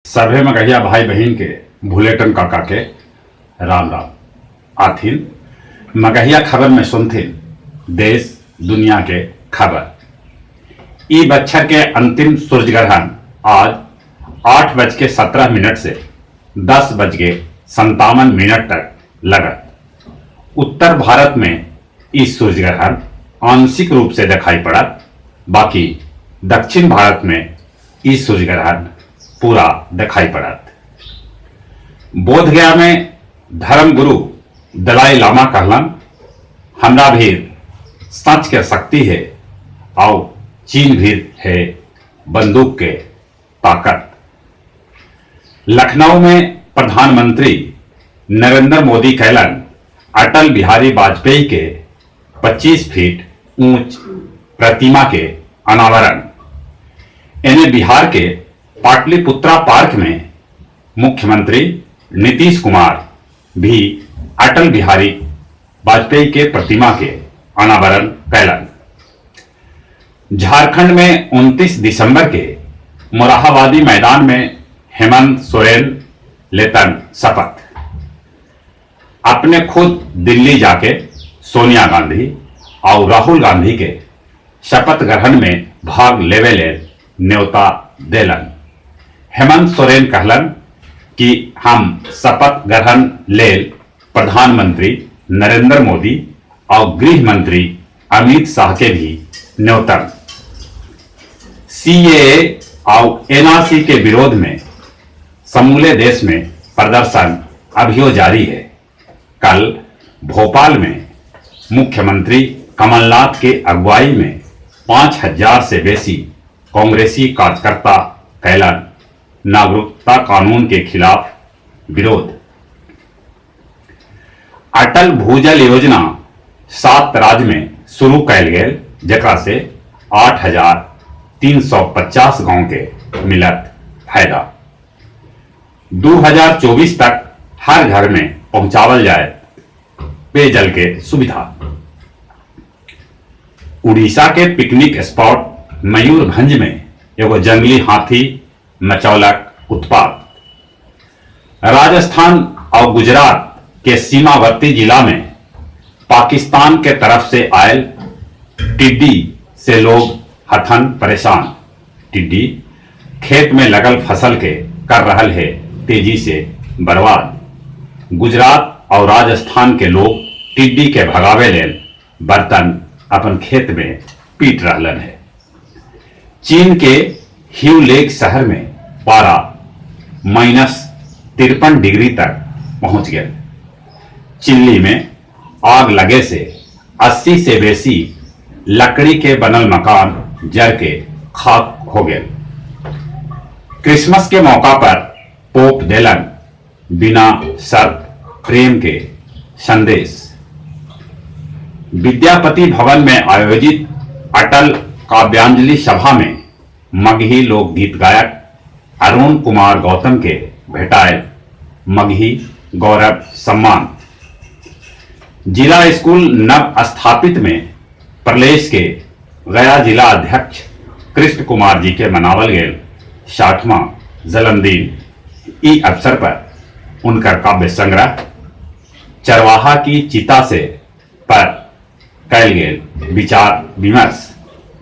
सभे मगहिया भाई बहन के भूलेटन काका के राम राम। आथिन मगहिया खबर में सुनथिन देश दुनिया के खबर। ई बच्छर के अंतिम सूर्य ग्रहण आज 8:17 से 10:57 तक लगत। उत्तर भारत में इस सूर्य ग्रहण आंशिक रूप से दिखाई पड़त, बाकी दक्षिण भारत में इस सूर्य ग्रहण पूरा दिखाई पड़त। बोधगया में धर्म गुरु दलाई लामा कहलन, हमरा भी सच के शक्ति है और चीन भी है बंदूक के ताकत। लखनऊ में प्रधानमंत्री नरेंद्र मोदी कहलन, अटल बिहारी वाजपेयी के 25 फीट ऊंच प्रतिमा के अनावरण। इन्हें बिहार के पाटलिपुत्रा पार्क में मुख्यमंत्री नीतीश कुमार भी अटल बिहारी वाजपेयी के प्रतिमा के अनावरण कैलन। झारखंड में 29 दिसंबर के मोरहाबादी मैदान में हेमंत सोरेन लेतन शपथ। अपने खुद दिल्ली जाके सोनिया गांधी और राहुल गांधी के शपथ ग्रहण में भाग लेवे ले न्योता देलन। हेमंत सोरेन कहलन कि हम शपथ ग्रहण लेल प्रधानमंत्री नरेंद्र मोदी और गृह मंत्री अमित शाह के भी न्योतन। सीएए और एनआरसी के विरोध में समूले देश में प्रदर्शन अभियो जारी है। कल भोपाल में मुख्यमंत्री कमलनाथ के अगुवाई में 5000 से बेसी कांग्रेसी कार्यकर्ता कैलन नागरिकता कानून के खिलाफ विरोध। अटल भूजल योजना 7 राज्य में शुरू कैल गेल, जकरा से 8350 गांव के मिलत फायदा। 2024 तक हर घर में पहुंचावल जाए पेयजल के सुविधा। उड़ीसा के पिकनिक स्पॉट मयूरभंज में एगो जंगली हाथी मचौलक उत्पात। राजस्थान और गुजरात के सीमावर्ती जिला में पाकिस्तान के तरफ से आयल टिड्डी से लोग हथन परेशान। टिड्डी खेत में लगल फसल के कर रहल है तेजी से बर्बाद। गुजरात और राजस्थान के लोग टिड्डी के भगावे लेल बर्तन अपन खेत में पीट रहलन है। चीन के ह्यू लेक शहर में पारा -53 डिग्री तक पहुंच गया। चिल्ली में आग लगे से 80 से बेसी लकड़ी के बनल मकान जर के खाक हो गए। क्रिसमस के मौका पर पोप देलन बिना शर्त प्रेम के संदेश। विद्यापति भवन में आयोजित अटल काव्यांजलि सभा में मगही लोकगीत गायक अरुण कुमार गौतम के भेटायल मगही गौरव सम्मान। जिला स्कूल नव स्थापित में प्रदेश के गया जिला अध्यक्ष कृष्ण कुमार जी के मनावल गेल 60वां जन्मदिन। ई अवसर पर उनका काव्य संग्रह चरवाहा की चिता से पर कैल गेल विचार विमर्श,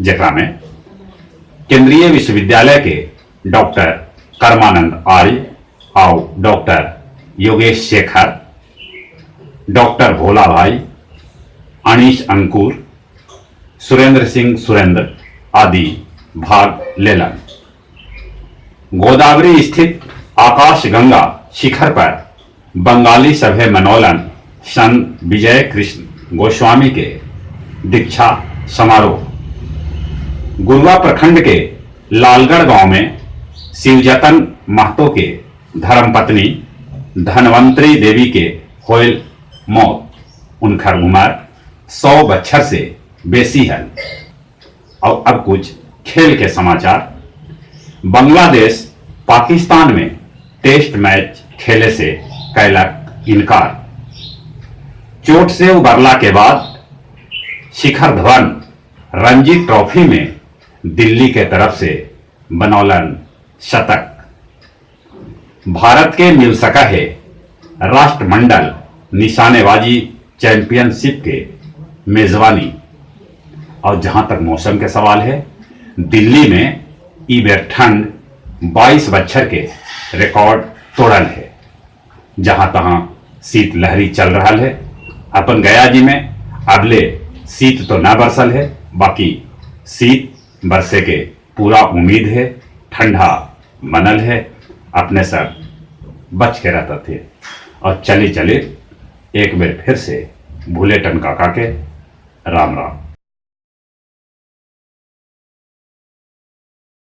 जकरा में केंद्रीय विश्वविद्यालय के डॉक्टर कर्मानंद आर्य और डॉक्टर योगेश शेखर, डॉक्टर भोला भाई, अनीश अंकुर, सुरेंद्र सिंह सुरेंद्र आदि भाग लेलन। गोदावरी स्थित आकाश गंगा शिखर पर बंगाली सभे मनोलन संत विजय कृष्ण गोस्वामी के दीक्षा समारोह। गुरुआ प्रखंड के लालगढ़ गांव में शिवजतन महतो के धर्मपत्नी धनवंतरी देवी के होयल मौत। उनकर उम्र 100 बच्छर से बेसी है। और अब कुछ खेल के समाचार। बांग्लादेश पाकिस्तान में टेस्ट मैच खेले से कैलक इनकार। चोट से उबरला के बाद शिखर धवन रणजी ट्रॉफी में दिल्ली के तरफ से बनौलन शतक। भारत के मिल सका है राष्ट्रमंडल निशानेबाजी चैंपियनशिप के मेजबानी। और जहां तक मौसम के सवाल है, दिल्ली में ई बेर ठंड 22 बच्छर के रिकॉर्ड तोड़ल है। जहां तहां शीत लहरी चल रहा है। अपन गया जी में अबले शीत तो ना बरसल है, बाकी शीत बरसे के पूरा उम्मीद है। ठंडा मनल है, अपने सब बच के रहते थे। और चले चले एक बार फिर से भूले टन काका के राम राम।